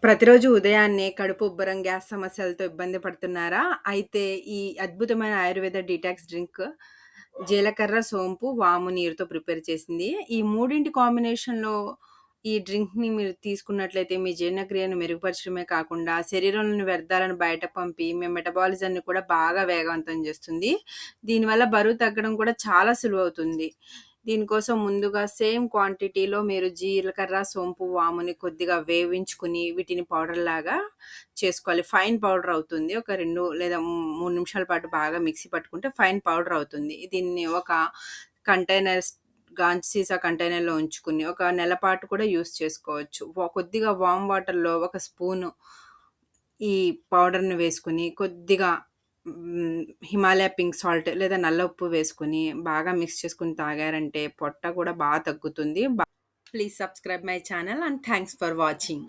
ప్రతిరోజు ఉదయాన్నే కడుపు ఉబ్బరం, గ్యాస్ సమస్యలతో ఇబ్బంది పడుతున్నారా? అయితే ఈ అద్భుతమైన ఆయుర్వేద డీటాక్స్ డ్రింక్ జీలకర్ర, సోంపు, వాము నీరుతో ప్రిపేర్ చేసింది. ఈ మూడింటి కాంబినేషన్‌లో ఈ డ్రింక్‌ని మీరు తీసుకున్నట్లయితే మీ జీర్ణక్రియను మెరుగుపరచడమే కాకుండా శరీరంలోని వ్యర్థాలను బయట పంపి మీ మెటబాలిజంని కూడా బాగా వేగవంతం చేస్తుంది. దీనివల్ల బరువు తగ్గడం కూడా చాలా సులువవుతుంది. దీనికోసం ముందుగా సేమ్ క్వాంటిటీలో మీరు జీలకర్ర, సోంపు, వాముని కొద్దిగా వేవించుకొని వీటిని పౌడర్‌లాగా చేసుకోవాలి. ఫైన్ పౌడర్ అవుతుంది. ఒక 2 లేదా 3 నిమిషాల పాటు బాగా మిక్సీ పట్టుకుంటే ఫైన్ పౌడర్ అవుతుంది. దీన్ని ఒక కంటైనర్స్ గాజు సీసా కంటైనర్‌లో ఉంచుకొని ఒక నెల పాటు కూడా యూజ్ చేసుకోవచ్చు. కొద్దిగా వార్మ్ వాటర్‌లో ఒక స్పూను ఈ పౌడర్‌ని వేసుకొని కొద్దిగా హిమాలయ పింక్ సాల్ట్ లేదా నల్ల ఉప్పు వేసుకొని బాగా మిక్స్ చేసుకొని తాగారంటే పొట్ట కూడా తగ్గుతుంది. Please subscribe my channel and thanks for watching.